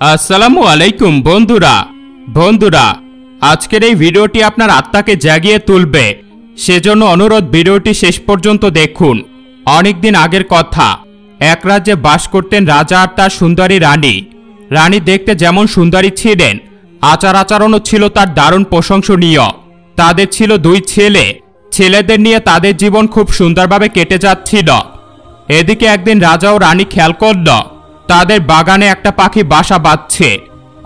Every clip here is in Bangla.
আসসালামু আলাইকুম বন্ধুরা আজকের এই ভিডিওটি আপনার আত্মাকে জাগিয়ে তুলবে, সেজন্য অনুরোধ ভিডিওটি শেষ পর্যন্ত দেখুন। অনেকদিন আগের কথা, এক রাজ্যে বাস করতেন রাজা আর তার সুন্দরী রানী। রানী দেখতে যেমন সুন্দরী ছিলেন, আচার আচরণও ছিল তার দারুণ প্রশংসনীয়। তাদের ছিল দুই ছেলে। ছেলেদের নিয়ে তাদের জীবন খুব সুন্দরভাবে কেটে যাচ্ছিল। এদিকে একদিন রাজা ও রানী খেয়াল করল তাদের বাগানে একটা পাখি বাসা বাঁধছে।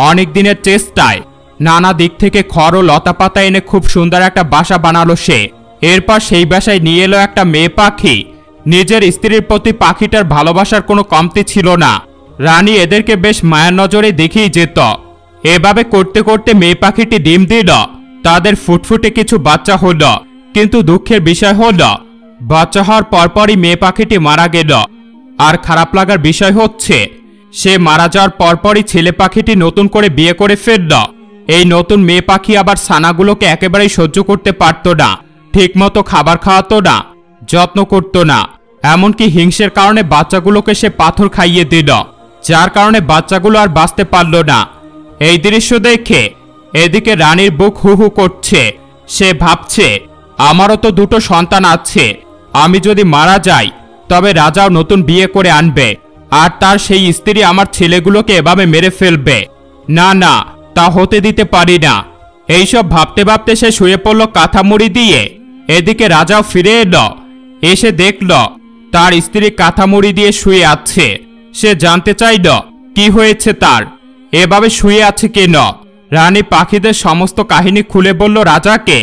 অনেক দিনের চেষ্টায় নানা দিক থেকে খড় ও লতা পাতা এনে খুব সুন্দর একটা বাসা বানালো সে। এরপর সেই বাসায় নিয়ে এলো একটা মেয়ে পাখি। নিজের স্ত্রীর প্রতি পাখিটার ভালোবাসার কোনো কমতি ছিল না। রানী এদেরকে বেশ মায়ার নজরে দেখেই যেত। এভাবে করতে করতে মেয়ে পাখিটি ডিম দিল। তাদের ফুটফুটে কিছু বাচ্চা হলো, কিন্তু দুঃখের বিষয় হলো বাচ্চা হওয়ার পরপরই মেয়ে পাখিটি মারা গেল। আর খারাপ লাগার বিষয় হচ্ছে, সে মারা যাওয়ার পরপরই ছেলে পাখিটি নতুন করে বিয়ে করে ফেলল। এই নতুন মেয়ে পাখি আবার ছানাগুলোকে একেবারেই সহ্য করতে পারত না, ঠিকমতো খাবার খাওয়াতো না, যত্ন করত না। এমনকি হিংসের কারণে বাচ্চাগুলোকে সে পাথর খাইয়ে দিল, যার কারণে বাচ্চাগুলো আর বাঁচতে পারল না। এই দৃশ্য দেখে এদিকে রানীর বুক হু হু করছে। সে ভাবছে, আমারও তো দুটো সন্তান আছে, আমি যদি মারা যাই তবে রাজাও নতুন বিয়ে করে আনবে, আর তার সেই স্ত্রী আমার ছেলেগুলোকে এভাবে মেরে ফেলবে। না না, তা হতে দিতে পারি না। এইসব ভাবতে ভাবতে সে শুয়ে পড়ল কাঁথা মুড়ি দিয়ে। এদিকে রাজাও ফিরে এলো। এসে দেখল তার স্ত্রী কাঁথা মুড়ি দিয়ে শুয়ে আছে। সে জানতে চাইল কি হয়েছে তার, এভাবে শুয়ে আছে কেন। রানী পাখিদের সমস্ত কাহিনী খুলে বলল রাজাকে।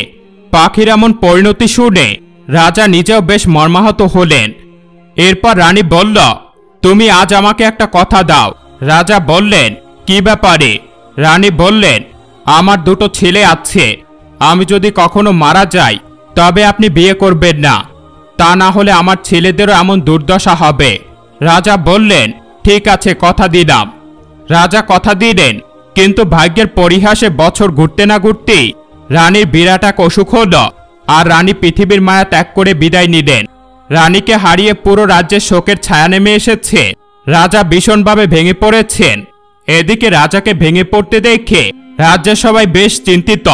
পাখির এমন পরিণতি শুনে রাজা নিজেও বেশ মর্মাহত হলেন। এরপর রানী বলল, তুমি আজ আমাকে একটা কথা দাও। রাজা বললেন, কি ব্যাপারে? রানী বললেন, আমার দুটো ছেলে আছে, আমি যদি কখনো মারা যাই তবে আপনি বিয়ে করবেন না, তা না হলে আমার ছেলেদেরও এমন দুর্দশা হবে। রাজা বললেন, ঠিক আছে, কথা দিলাম। রাজা কথা দিলেন, কিন্তু ভাগ্যের পরিহাসে বছর ঘুরতে না ঘুরতেই রানীর বিরাট এক অসুখ হল, আর রানী পৃথিবীর মায়া ত্যাগ করে বিদায় নিলেন। রানীকে হারিয়ে পুরো রাজ্যের শোকের ছায়া নেমে এসেছে। রাজা ভীষণভাবে ভেঙে পড়েছেন। এদিকে রাজাকে ভেঙে পড়তে দেখে রাজ্যের সবাই বেশ চিন্তিত।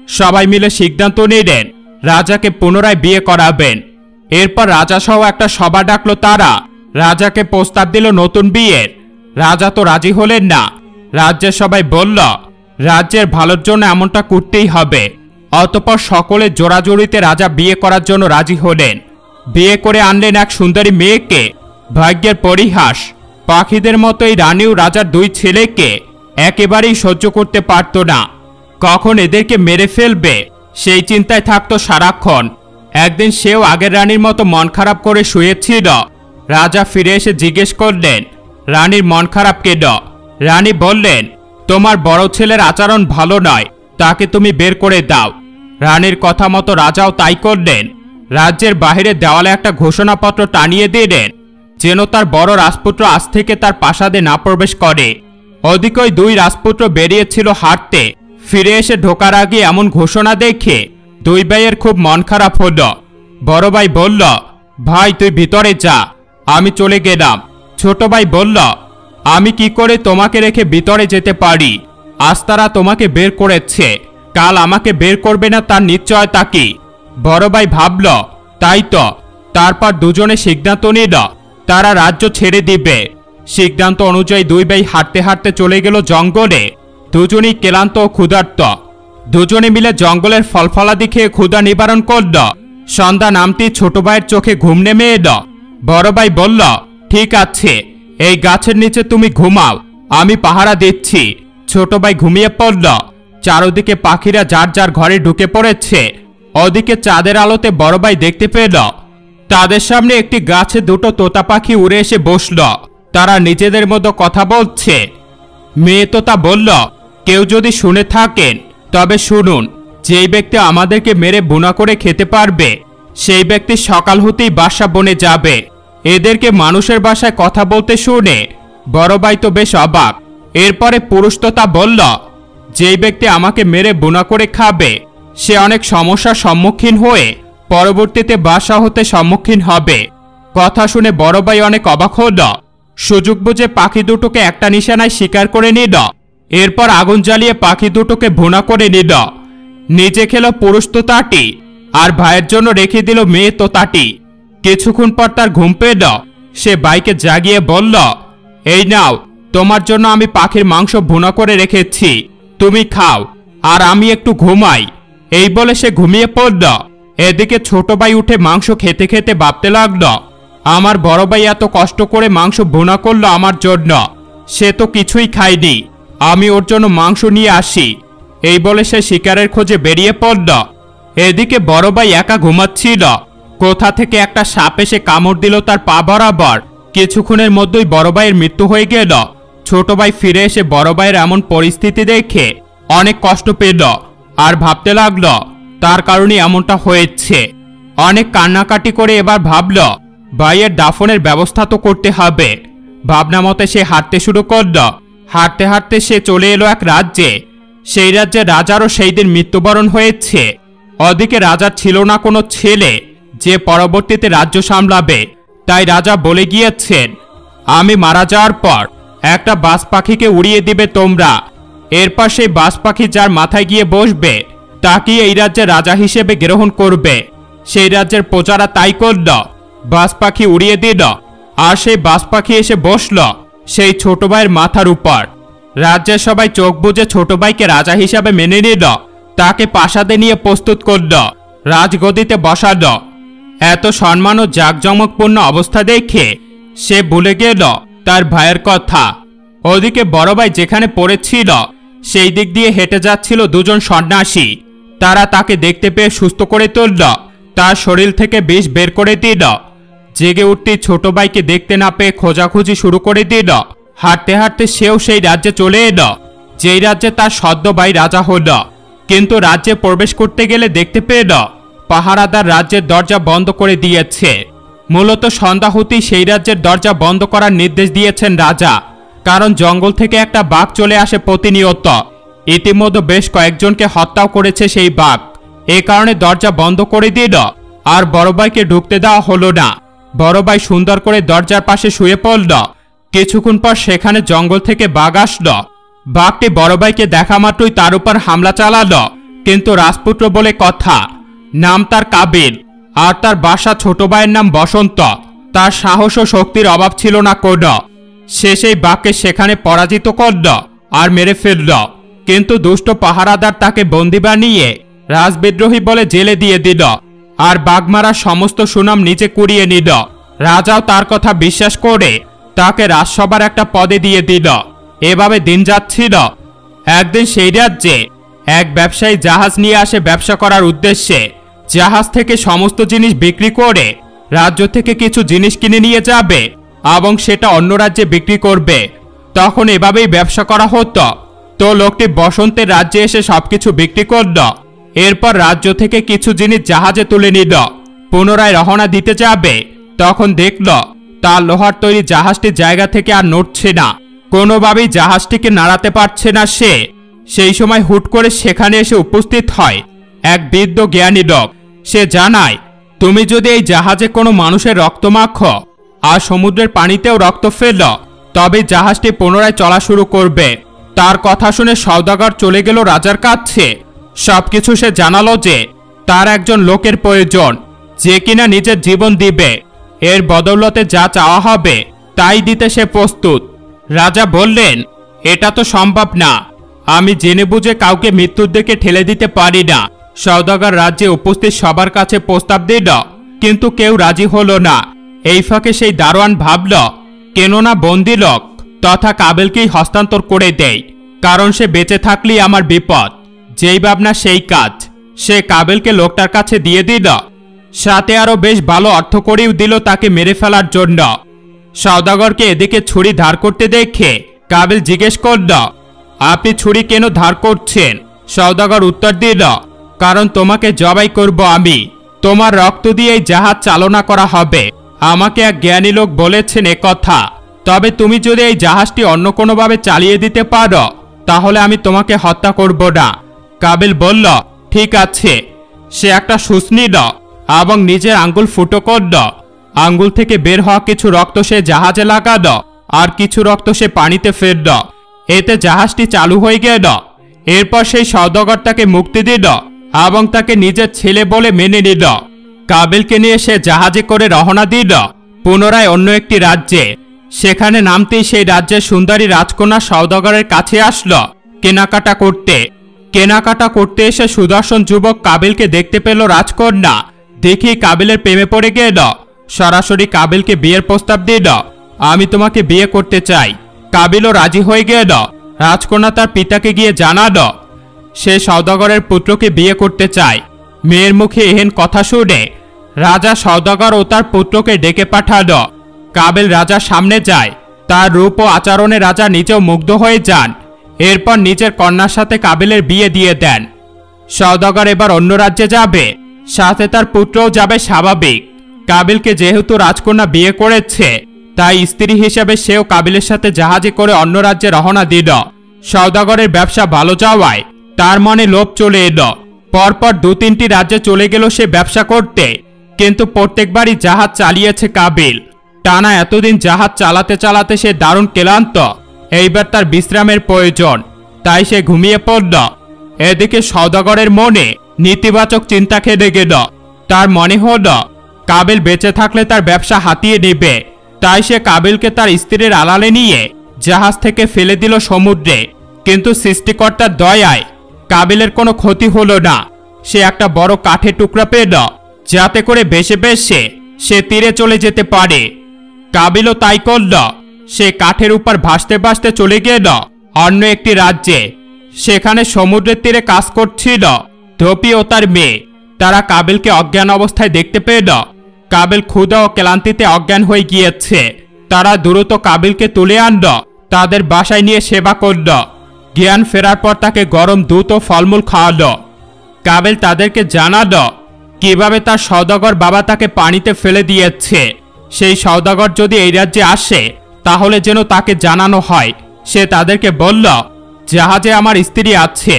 সবাই মিলে সিদ্ধান্ত নিলেন রাজাকে পুনরায় বিয়ে করাবেন। এরপর রাজা সহ একটা সভা ডাকলো তারা। রাজাকে প্রস্তাব দিল নতুন বিয়ের। রাজা তো রাজি হলেন না। রাজ্যের সবাই বলল, রাজ্যের ভালোর জন্য এমনটা করতেই হবে। অতঃপর সকলের জোড়াজোড়িতে রাজা বিয়ে করার জন্য রাজি হলেন। বিয়ে করে আনলেন এক সুন্দরী মেয়েকে। ভাগ্যের পরিহাস, পাখিদের মতোই রানীও রাজার দুই ছেলেকে একেবারেই সহ্য করতে পারত না। কখন এদেরকে মেরে ফেলবে সেই চিন্তায় থাকতো সারাক্ষণ। একদিন সেও আগের রানীর মতো মন খারাপ করে শুয়েছিল। রাজা ফিরে এসে জিজ্ঞেস করলেন, রানীর মন খারাপ কেন? রানী বললেন, তোমার বড় ছেলের আচরণ ভালো নয়, তাকে তুমি বের করে দাও। রানীর কথা মতো রাজাও তাই করলেন। রাজ্যের বাহিরে দেওয়ালে একটা ঘোষণাপত্র টানিয়ে দিলেন, যেন তার বড় রাজপুত্র আজ থেকে তার প্রাসাদে না প্রবেশ করে। ওদিকে ওই দুই রাজপুত্র বেরিয়েছিল হাঁটতে। ফিরে এসে ঢোকার আগে এমন ঘোষণা দেখে দুই ভাইয়ের খুব মন খারাপ হল। বড় ভাই বলল, ভাই তুই ভিতরে যা, আমি চলে গেলাম। ছোট ভাই বলল, আমি কি করে তোমাকে রেখে ভিতরে যেতে পারি? আজ তারা তোমাকে বের করেছে, কাল আমাকে বের করবে না তার নিশ্চয়তা কি? বড় ভাই ভাবল, তাই তো। তারপর দুজনে সিদ্ধান্ত নিল তারা রাজ্য ছেড়ে দিবে। সিদ্ধান্ত অনুযায়ী দুই ভাই হাঁটতে হাঁটতে চলে গেল জঙ্গলে। দুজনেই ক্লান্ত ও ক্ষুধার্ত। দুজনে মিলে জঙ্গলের ফলফলাদি খেয়ে ক্ষুধা নিবারণ করল। সন্ধ্যা নামতেই ছোট ভাইয়ের চোখে ঘুম নেমে এলো। বড় ভাই বলল, ঠিক আছে, এই গাছের নিচে তুমি ঘুমাও, আমি পাহারা দিচ্ছি। ছোট ভাই ঘুমিয়ে পড়ল। চারদিকে পাখিরা যার যার ঘরে ঢুকে পড়েছে। ওদিকে চাঁদের আলোতে বড় ভাই দেখতে পেল তাদের সামনে একটি গাছে দুটো তোতা পাখি উড়ে এসে বসল। তারা নিজেদের মতো কথা বলছে। মেয়ে তোতা বলল, কেউ যদি শুনে থাকেন তবে শুনুন, যেই ব্যক্তি আমাদেরকে মেরে বুনা করে খেতে পারবে সেই ব্যক্তি সকাল হতেই বাসা বনে যাবে। এদেরকে মানুষের ভাষায় কথা বলতে শুনে বড় ভাই তো বেশ অবাক। এরপরে পুরুষ তোতা বলল, যেই ব্যক্তি আমাকে মেরে বুনা করে খাবে সে অনেক সমস্যার সম্মুখীন হয়ে পরবর্তীতে বাসা হতে সম্মুখীন হবে। কথা শুনে বড় ভাই অনেক অবাক হল। সুযোগ বুঝে পাখি দুটোকে একটা নিশানায় শিকার করে নিল। এরপর আগুন জ্বালিয়ে পাখি দুটোকে ভুনা করে নিল। নিজে খেল পুরুষ তোতাটি আর ভাইয়ের জন্য রেখে দিল মেয়ে তোতাটি। কিছুক্ষণ পর তার ঘুম পেল। সে ভাইকে জাগিয়ে বলল, এই নাও, তোমার জন্য আমি পাখির মাংস ভুনা করে রেখেছি, তুমি খাও আর আমি একটু ঘুমাই। এই বলে সে ঘুমিয়ে পড়ল। এদিকে ছোট ভাই উঠে মাংস খেতে খেতে ভাবতে লাগল, আমার বড় ভাই এত কষ্ট করে মাংস ভুনা করলো আমার জন্য, সে তো কিছুই খায়নি, আমি ওর জন্য মাংস নিয়ে আসি। এই বলে সে শিকারের খোঁজে বেরিয়ে পড়ল। এদিকে বড় ভাই একা ঘুমাচ্ছিল। কোথা থেকে একটা সাপ এসে কামড় দিল তার পা বরাবর। কিছুক্ষণের মধ্যেই বড় ভাইয়ের মৃত্যু হয়ে গেল। ছোট ভাই ফিরে এসে বড় ভাইয়ের এমন পরিস্থিতি দেখে অনেক কষ্ট পেল আর ভাবতে লাগল তার কারণে এমনটা হয়েছে। অনেক কান্নাকাটি করে এবার ভাবল ভাইয়ের দাফনের ব্যবস্থা তো করতে হবে। ভাবনা মতে সে হাঁটতে শুরু করল। হাঁটতে হাঁটতে সে চলে এলো এক রাজ্যে। সেই রাজ্যে রাজারও সেই দিন মৃত্যুবরণ হয়েছে। ওদিকে রাজার ছিল না কোনো ছেলে যে পরবর্তীতে রাজ্য সামলাবে। তাই রাজা বলে গিয়েছেন, আমি মারা যাওয়ার পর একটা বাজ পাখিকে উড়িয়ে দিবে তোমরা। এরপর সেই বাজ পাখি যার মাথায় গিয়ে বসবে তাকে এই রাজ্যের রাজা হিসেবে গ্রহণ করবে। সেই রাজ্যের প্রজারা তাই করল, বাজ পাখি উড়িয়ে দিল আর সেই বাজ পাখি এসে বসল সেই ছোট ভাইয়ের মাথার উপর। রাজ্যের সবাই চোখ বুজে ছোট ভাইকে রাজা হিসাবে মেনে নিল। তাকে প্রাসাদে নিয়ে প্রস্তুত করল, রাজগদিতে বসাল। এত সম্মান ও জাঁকজমকপূর্ণ অবস্থা দেখে সে ভুলে গেল তার ভাইয়ের কথা। ওদিকে বড় ভাই যেখানে পড়েছিল সেই দিক দিয়ে হেঁটে যাচ্ছিল দুজন সন্ন্যাসী। তারা তাকে দেখতে পেয়ে সুস্থ করে তুলল, তার শরীর থেকে বিষ বের করে দিল। জেগে উঠতে ছোট ভাইকে দেখতে না পেয়ে খোঁজাখুঁজি শুরু করে দিল। হাঁটতে হাঁটতে সেও সেই রাজ্যে চলে এলো যেই রাজ্যে তার সদ্য ভাই রাজা হল। কিন্তু রাজ্যে প্রবেশ করতে গেলে দেখতে পেল পাহারাদার রাজ্যের দরজা বন্ধ করে দিয়েছে। মূলত সন্ধ্যা হতেই সেই রাজ্যের দরজা বন্ধ করার নির্দেশ দিয়েছেন রাজা, কারণ জঙ্গল থেকে একটা বাঘ চলে আসে প্রতিনিয়ত। ইতিমধ্যে বেশ কয়েকজনকে হত্যাও করেছে সেই বাঘ। এ কারণে দরজা বন্ধ করে দিল আর বড় ভাইকে ঢুকতে দেওয়া হলো না। বড় ভাই সুন্দর করে দরজার পাশে শুয়ে পড়ল। কিছুক্ষণ পর সেখানে জঙ্গল থেকে বাঘ আসলো। বাঘটি বড় ভাইকে দেখা মাত্রই তার উপর হামলা চালালো। কিন্তু রাজপুত্র বলে কথা, নাম তার কাবিল আর তার বাসা ছোট ভাইয়ের নাম বসন্ত। তার সাহস ও শক্তির অভাব ছিল না কোনো। সে সেই বাঘকে সেখানে পরাজিত করল আর মেরে ফেলল। কিন্তু দুষ্ট পাহারাদার তাকে বন্দি বানিয়ে রাজবিদ্রোহী বলে জেলে দিয়ে দিল আর বাঘ মারার সমস্ত সুনাম নিজে কুড়িয়ে নিল। রাজাও তার কথা বিশ্বাস করে তাকে রাজসভার একটা পদে দিয়ে দিল। এভাবে দিন যাচ্ছিল। একদিন সেই রাজ্যে এক ব্যবসায়ী জাহাজ নিয়ে আসে ব্যবসা করার উদ্দেশ্যে। জাহাজ থেকে সমস্ত জিনিস বিক্রি করে রাজ্য থেকে কিছু জিনিস কিনে নিয়ে যাবে এবং সেটা অন্য রাজ্যে বিক্রি করবে। তখন এভাবেই ব্যবসা করা হতো। তো লোকটি বসন্তের রাজ্যে এসে সবকিছু বিক্রি করল। এরপর রাজ্য থেকে কিছু জিনিস জাহাজে তুলে নিল। পুনরায় রওনা দিতে যাবে তখন দেখল তার লোহার তৈরি জাহাজটি জায়গা থেকে আর নড়ছে না। কোনোভাবেই জাহাজটিকে নাড়াতে পারছে না সে। সেই সময় হুট করে সেখানে এসে উপস্থিত হয় এক বৃদ্ধ জ্ঞানী লোক। সে জানায়, তুমি যদি এই জাহাজে কোনো মানুষের রক্ত মাখো আর সমুদ্রের পানিতেও রক্ত ফেল তবে জাহাজটি পুনরায় চলা শুরু করবে। তার কথা শুনে সওদাগর চলে গেল রাজার কাছে। সবকিছু সে জানালো যে তার একজন লোকের প্রয়োজন যে কিনা নিজের জীবন দিবে। এর বদৌলতে যা চাওয়া হবে তাই দিতে সে প্রস্তুত। রাজা বললেন, এটা তো সম্ভব না, আমি জেনে বুঝে কাউকে মৃত্যুর দিকে ঠেলে দিতে পারি না। সওদাগর রাজ্যে উপস্থিত সবার কাছে প্রস্তাব দিল, কিন্তু কেউ রাজি হলো না। এই ফাঁকে সেই দারোয়ান ভাবল, কেননা বন্দি লোক তথা কাবিলকেই হস্তান্তর করে দেয়, কারণ সে বেঁচে থাকলেই আমার বিপদ। যেই ভাবনা সেই কাজ। সে কাবিলকে লোকটার কাছে দিয়ে দিল, সাথে আরো বেশ ভালো অর্থ করেও দিল তাকে মেরে ফেলার জন্য। সওদাগরকে এদিকে ছুরি ধার করতে দেখে কাবিল জিজ্ঞেস করল, আপনি ছুরি কেন ধার করছেন? সওদাগর উত্তর দিল, কারণ তোমাকে জবাই করব আমি। তোমার রক্ত দিয়ে এই জাহাজ চালনা করা হবে। আমাকে এক জ্ঞানী লোক বলেছেন একথা। তবে তুমি যদি এই জাহাজটি অন্য কোনোভাবে চালিয়ে দিতে পারো তাহলে আমি তোমাকে হত্যা করব না। কাবিল বলল, ঠিক আছে। সে একটা সূচ নিল এবং নিজের আঙ্গুল ফুটো করল। আঙ্গুল থেকে বের হওয়া কিছু রক্ত সে জাহাজে লাগাল আর কিছু রক্ত সে পানিতে ফেলল। এতে জাহাজটি চালু হয়ে গেল। এরপর সেই সওদাগর তাকে মুক্তি দিল এবং তাকে নিজের ছেলে বলে মেনে নিল। কাবিলকে নিয়ে সে জাহাজে করে রওনা দিল পুনরায় অন্য একটি রাজ্যে। সেখানে নামতেই সেই রাজ্যের সুন্দরী রাজকন্যা সওদাগরের কাছে আসলো কেনাকাটা করতে। কেনাকাটা করতে এসে সুদর্শন যুবক কাবিলকে দেখতে পেল রাজকন্যা। দেখি কাবিলের প্রেমে পড়ে গেল। সরাসরি কাবিলকে বিয়ের প্রস্তাব দিল, আমি তোমাকে বিয়ে করতে চাই। কাবিলও রাজি হয়ে গেল। রাজকন্যা তার পিতাকে গিয়ে জানালো সে সওদাগরের পুত্রকে বিয়ে করতে চায়। মেয়ের মুখে এহেন কথা শুনে রাজা সওদাগর ও তার পুত্রকে ডেকে পাঠালো। কাবিল রাজার সামনে যায়। তার রূপ ও আচরণে রাজা নিজেও মুগ্ধ হয়ে যান। এরপর নিজের কন্যার সাথে কাবিলের বিয়ে দিয়ে দেন। সওদাগর এবার অন্য রাজ্যে যাবে, সাথে তার পুত্রও যাবে স্বাভাবিক। কাবিলকে যেহেতু রাজকন্যা বিয়ে করেছে, তাই স্ত্রী হিসেবে সেও কাবিলের সাথে জাহাজে করে অন্য রাজ্যে রওনা দিল। সওদাগরের ব্যবসা ভালো যাওয়ায় তার মনে লোভ চলে এলো। পরপর 2-3টি রাজ্যে চলে গেল সে ব্যবসা করতে, কিন্তু প্রত্যেকবারই জাহাজ চালিয়েছে কাবিল। টানা এতদিন জাহাজ চালাতে চালাতে সে দারুণ ক্লান্ত। এইবার তার বিশ্রামের প্রয়োজন, তাই সে ঘুমিয়ে পড়ল। এদিকে সওদাগরের মনে নেতিবাচক চিন্তা খেলে গেল। তার মনে হলো কাবিল বেঁচে থাকলে তার ব্যবসা হাতিয়ে নেবে। তাই সে কাবিলকে তার স্ত্রীর আড়ালে নিয়ে জাহাজ থেকে ফেলে দিল সমুদ্রে। কিন্তু সৃষ্টিকর্তার দয়ায় কাবিলের কোনো ক্ষতি হলো না। সে একটা বড় কাঠের টুকরা পেল, যাতে করে বেশে বেশে সে তীরে চলে যেতে পারে। কাবিলও তাই করল। সে কাঠের উপর ভাসতে ভাসতে চলে গেল অন্য একটি রাজ্যে। সেখানে সমুদ্রের তীরে কাজ করছিল ধোপি ও তার মেয়ে। তারা কাবিলকে অজ্ঞান অবস্থায় দেখতে পেল। কাবিল ক্ষুধা ও ক্লান্তিতে অজ্ঞান হয়ে গিয়েছে। তারা দ্রুত কাবিলকে তুলে আনল, তাদের বাসায় নিয়ে সেবা করল। জ্ঞান ফেরার পর তাকে গরম দুধ ও ফলমূল খাওয়ালো। কাবিল তাদেরকে জানালো কিভাবে তার সওদাগর বাবা তাকে পানিতে ফেলে দিয়েছে। সেই সওদাগর যদি এই রাজ্যে আসে তাহলে যেন তাকে জানানো হয়। সে তাদেরকে বলল, জাহাজে আমার স্ত্রী আছে,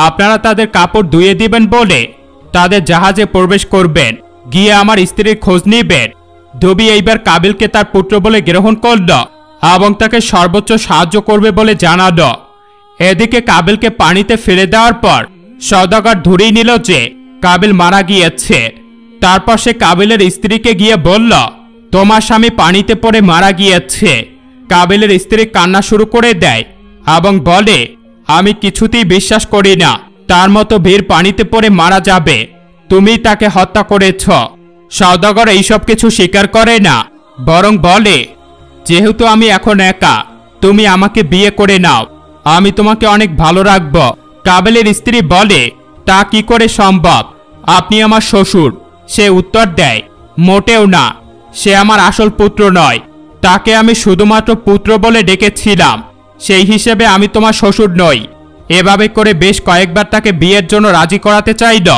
আপনারা তাদের কাপড় ধুয়ে দিবেন বলে তাদের জাহাজে প্রবেশ করবেন, গিয়ে আমার স্ত্রীর খোঁজ নিবেন। ধোবি এইবার কাবিলকে তার পুত্র বলে গ্রহণ করল এবং তাকে সর্বোচ্চ সাহায্য করবে বলে জানালো। এদিকে কাবিলকে পানিতে ফেলে দেওয়ার পর সওদাগর ধরেই নিল যে কাবিল মারা গিয়েছে। তারপর সে কাবিলের স্ত্রীকে গিয়ে বলল, তোমার স্বামী পানিতে পড়ে মারা গিয়েছে। কাবিলের স্ত্রী কান্না শুরু করে দেয় এবং বলে, আমি কিছুতেই বিশ্বাস করি না তার মতো বীর পানিতে পড়ে মারা যাবে। তুমি তাকে হত্যা করেছ। সওদাগর এইসব কিছু স্বীকার করে না, বরং বলে, যেহেতু আমি এখন একা, তুমি আমাকে বিয়ে করে নাও, আমি তোমাকে অনেক ভালো রাখব। কাবিলের স্ত্রী বলে, তা কি করে সম্ভব? আপনি আমার শ্বশুর। সে উত্তর দেয়, মোটেও না, সে আমার আসল পুত্র নয়। তাকে আমি শুধুমাত্র পুত্র বলে ডেকেছিলাম, সেই হিসেবে আমি তোমার শ্বশুর নই। এভাবে করে বেশ কয়েকবার তাকে বিয়ের জন্য রাজি করাতে চাইল,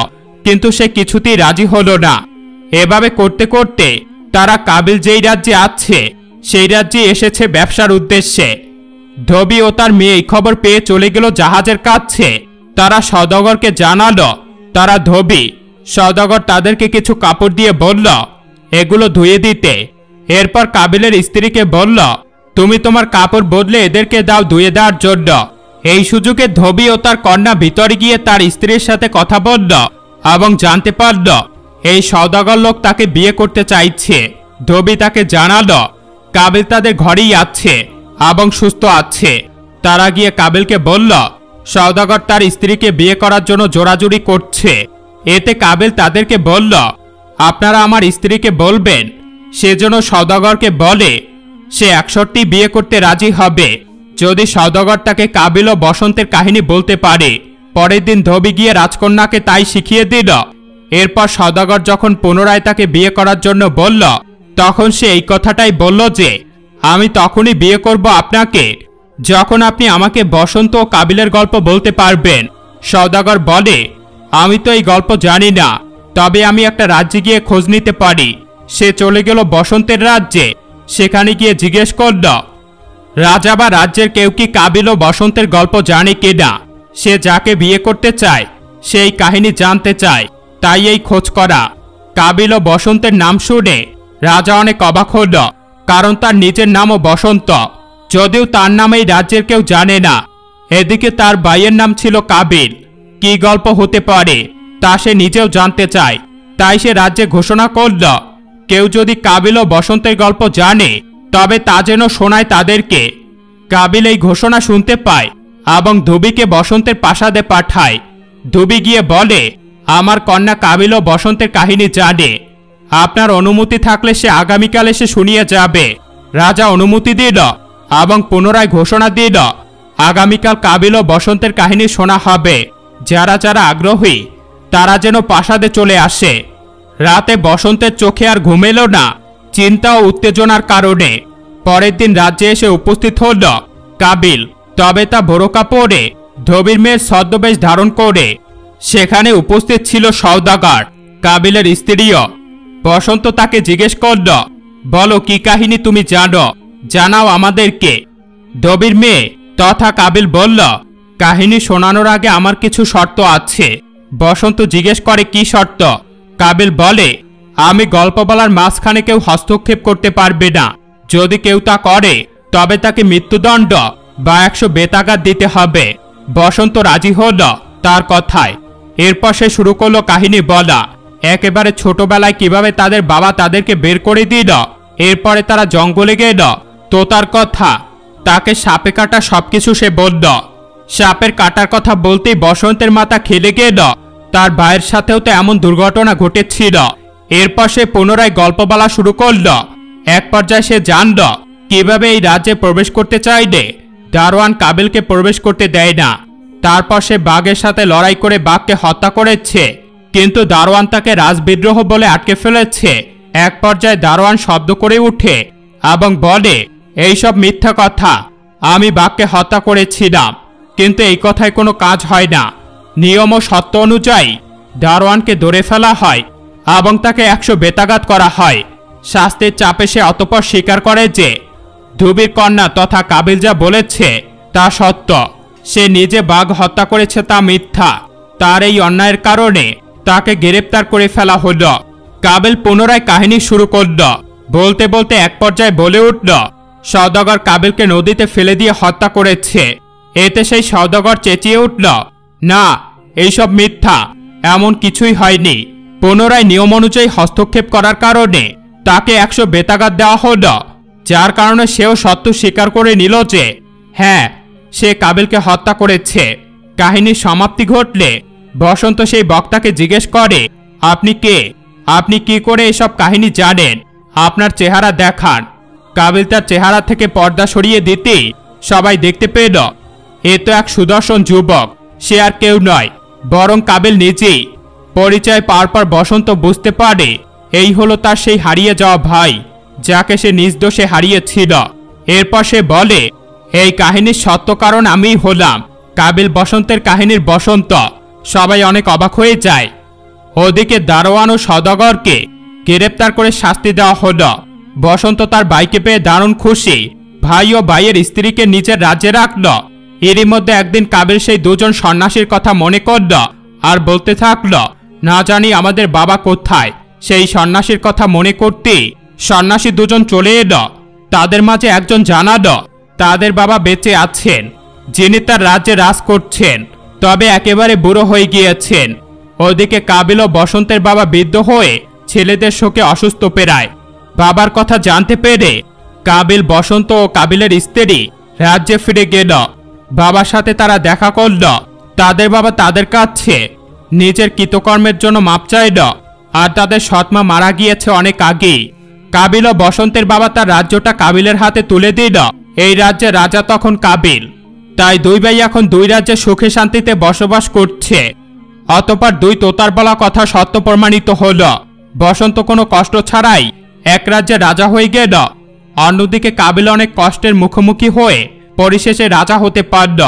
কিন্তু সে কিছুতেই রাজি হলো না। এভাবে করতে করতে তারা কাবিল যেই রাজ্যে আছে সেই রাজ্যে এসেছে ব্যবসার উদ্দেশ্যে। ধোবি ও তার মেয়ে এই খবর পেয়ে চলে গেল জাহাজের কাছে। তারা সওদাগরকে জানালো তারা ধোবি। সওদাগর তাদেরকে কিছু কাপড় দিয়ে বলল এগুলো ধুয়ে দিতে। এরপর কাবিলের স্ত্রীকে বলল, তুমি তোমার কাপড় বদলে এদেরকে দাও ধুয়ে দেওয়ার জন্য। এই সুযোগে ধোবি ও তার কন্যা ভিতরে গিয়ে তার স্ত্রীর সাথে কথা বলল এবং জানতে পারল এই সওদাগর লোক তাকে বিয়ে করতে চাইছে। ধোবি তাকে জানালো কাবিল তাদের ঘরেই আছে এবং সুস্থ আছে। তারা গিয়ে কাবিলকে বলল সওদাগর তার স্ত্রীকে বিয়ে করার জন্য জোরাজুরি করছে। এতে কাবিল তাদেরকে বলল, আপনারা আমার স্ত্রীকে বলবেন সেজন্য সওদাগরকে বলে সে 100টি বিয়ে করতে রাজি হবে যদি সওদাগর তাকে কাবিল ও বসন্তের কাহিনী বলতে পারে। পরের দিন ধোবি গিয়ে রাজকন্যাকে তাই শিখিয়ে দিল। এরপর সওদাগর যখন পুনরায় তাকে বিয়ে করার জন্য বলল, তখন সে এই কথাটাই বলল যে আমি তখনই বিয়ে করব আপনাকে যখন আপনি আমাকে বসন্ত ও কাবিলের গল্প বলতে পারবেন। সওদাগর বলে, আমি তো এই গল্প জানি না, তবে আমি একটা রাজ্যে গিয়ে খোঁজ নিতে পারি। সে চলে গেল বসন্তের রাজ্যে। সেখানে গিয়ে জিজ্ঞেস করল রাজা বা রাজ্যের কেউ কি কাবিল ও বসন্তের গল্প জানে কিনা। সে যাকে বিয়ে করতে চায় সেই কাহিনী জানতে চায়, তাই এই খোঁজ করা। কাবিল ও বসন্তের নাম শুনে রাজা অনেক অবাক হল। কারণ তার নিজের নামও বসন্ত, যদিও তার নাম এই রাজ্যের কেউ জানে না। এদিকে তার ভাইয়ের নাম ছিল কাবিল। কি গল্প হতে পারে তা সে নিজেও জানতে চায়, তাই সে রাজ্যে ঘোষণা করল, কেউ যদি কাবিল ও বসন্তের গল্প জানে তবে তা যেন শোনায় তাদেরকে। কাবিল এই ঘোষণা শুনতে পায় এবং ধুবিকে বসন্তের প্রাসাদে পাঠায়। ধুবি গিয়ে বলে, আমার কন্যা কাবিল ও বসন্তের কাহিনী জানে, আপনার অনুমতি থাকলে সে আগামীকাল এসে শুনিয়ে যাবে। রাজা অনুমতি দিল এবং পুনরায় ঘোষণা দিল, আগামীকাল কাবিল ও বসন্তের কাহিনী শোনা হবে। যারা যারা আগ্রহী তারা যেন প্রাসাদে চলে আসে। রাতে বসন্তের চোখে আর ঘুম এলো না, চিন্তা ও উত্তেজনার কারণে। পরের দিন রাজ্যে এসে উপস্থিত হল কাবিল, তবে তা বোরকা পরে ধবির মেয়ের ছদ্মবেশ ধারণ করে। সেখানে উপস্থিত ছিল সওদাগর, কাবিলের স্ত্রীও। বসন্ত তাকে জিজ্ঞেস করল, বলো কি কাহিনী তুমি জানো, জানাও আমাদেরকে। ধবির মেয়ে তথা কাবিল বলল, কাহিনী শোনানোর আগে আমার কিছু শর্ত আছে। বসন্ত জিজ্ঞেস করে, কি শর্ত? কাবিল বলে, আমি গল্প বলার মাঝখানে কেউ হস্তক্ষেপ করতে পারবে না। যদি কেউ তা করে তবে তাকে মৃত্যুদণ্ড বা 100 বেতাঘাত দিতে হবে। বসন্ত রাজি হল তার কথায়। এরপর সে শুরু করলো কাহিনী বলা। একেবারে ছোটবেলায় কিভাবে তাদের বাবা তাদেরকে বের করে দিল, এরপরে তারা জঙ্গলে গেল, তোতার কথা, তাকে সাপে কাটা সবকিছু সে বলল। সাপের কাটার কথা বলতেই বসন্তের মাথা খেলে গেল, তার ভাইয়ের সাথেও তো এমন দুর্ঘটনা ঘটেছিল। এরপর সে পুনরায় গল্প বলা শুরু করল। এক পর্যায়ে সে জানল কিভাবে এই রাজ্যে প্রবেশ করতে চাইলে দারোয়ান কাবিলকে প্রবেশ করতে দেয় না। তারপর সে বাঘের সাথে লড়াই করে বাঘকে হত্যা করেছে, কিন্তু দারোয়ান তাকে রাজবিদ্রোহ বলে আটকে ফেলেছে। এক পর্যায়ে দারোয়ান শব্দ করে উঠে এবং বলে, এইসব মিথ্যা কথা, আমি বাঘকে হত্যা করেছিলাম। কিন্তু এই কথায় কোনো কাজ হয় না। নিয়ম ও সত্য অনুযায়ী দারোয়ানকে ধরে ফেলা হয় এবং তাকে 100 বেতাঘাত করা হয়। শাস্তির চাপে সে অতঃপর স্বীকার করে যে ধুবির কন্যা তথা কাবিল যা বলেছে তা সত্য। সে নিজে বাঘ হত্যা করেছে তা মিথ্যা। তার এই অন্যায়ের কারণে তাকে গ্রেপ্তার করে ফেলা হল। কাবিল পুনরায় কাহিনী শুরু করল। বলতে বলতে এক পর্যায়ে বলে উঠল, সওদাগর কাবিলকে নদীতে ফেলে দিয়ে হত্যা করেছে। এতে সেই সওদাগর চেঁচিয়ে উঠল, না, এইসব মিথ্যা, এমন কিছুই হয়নি। পুনরায় নিয়ম অনুযায়ী হস্তক্ষেপ করার কারণে তাকে 100 বেতাঘাত দেওয়া হল, যার কারণে সেও সত্য স্বীকার করে নিল যে হ্যাঁ, সে কাবিলকে হত্যা করেছে। কাহিনীর সমাপ্তি ঘটলে বসন্ত সেই বক্তাকে জিজ্ঞেস করে, আপনি কে? আপনি কি করে এসব কাহিনী জানেন? আপনার চেহারা দেখান। কাবিল তার চেহারা থেকে পর্দা সরিয়ে দিতেই সবাই দেখতে পেল এ তো এক সুদর্শন যুবক। সে আর কেউ নয়, বরং কাবিল নিজেই। পরিচয় পাওয়ার পর বসন্ত বুঝতে পারে এই হলো তার সেই হারিয়ে যাওয়া ভাই, যাকে সে নিজ দোষে হারিয়েছিল। এরপর সে বলে, এই কাহিনীর সত্য কারণ আমিই হলাম কাবিল বসন্তের কাহিনীর বসন্ত। সবাই অনেক অবাক হয়ে যায়। ওদিকে দারোয়ান ও সওদাগরকে গ্রেপ্তার করে শাস্তি দেওয়া হলো। বসন্ত তার ভাইকে পেয়ে দারুণ খুশি। ভাই ও ভাইয়ের স্ত্রীকে নিজের রাজ্যে রাখল। এরই মধ্যে একদিন কাবিল সেই দুজন সন্ন্যাসীর কথা মনে করল আর বলতে থাকল, না জানি আমাদের বাবা কোথায়। সেই সন্ন্যাসীর কথা মনে করতেই সন্ন্যাসী দুজন চলে এলো। তাদের মাঝে একজন জানালো তাদের বাবা বেঁচে আছেন, যিনি তার রাজ্যে রাজ করছেন, তবে একেবারে বুড়ো হয়ে গিয়েছেন। ওদিকে কাবিল ও বসন্তের বাবা বৃদ্ধ হয়ে ছেলেদের শোকে অসুস্থ পেরায়। বাবার কথা জানতে পেরে কাবিল, বসন্ত ও কাবিলের স্ত্রী রাজ্যে ফিরে গেল। বাবার সাথে তারা দেখা করল। তাদের বাবা তাদের কাছে নিজের কৃতকর্মের জন্য মাপ চাইল, আর তাদের সৎমা মারা গিয়েছে অনেক আগেই। কাবিল ও বসন্তের বাবা তার রাজ্যটা কাবিলের হাতে তুলে দিল। এই রাজ্যের রাজা তখন কাবিল। তাই দুই ভাই এখন দুই রাজ্যে সুখে শান্তিতে বসবাস করছে। অতঃপর দুই তোতার বলা কথা সত্য প্রমাণিত হল। বসন্ত কোনো কষ্ট ছাড়াই এক রাজ্যে রাজা হয়ে গেল। অন্যদিকে কাবিল অনেক কষ্টের মুখোমুখি হয়ে পরিশেষে রাজা হতে পারল।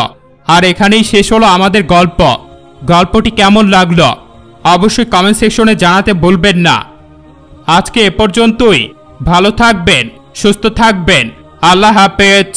আর এখানেই শেষ হলো আমাদের গল্প। গল্পটি কেমন লাগলো অবশ্যই কমেন্ট সেকশনে জানাতে ভুলবেন না। আজকে এ পর্যন্তই। ভালো থাকবেন, সুস্থ থাকবেন। আল্লাহ হাফেজ।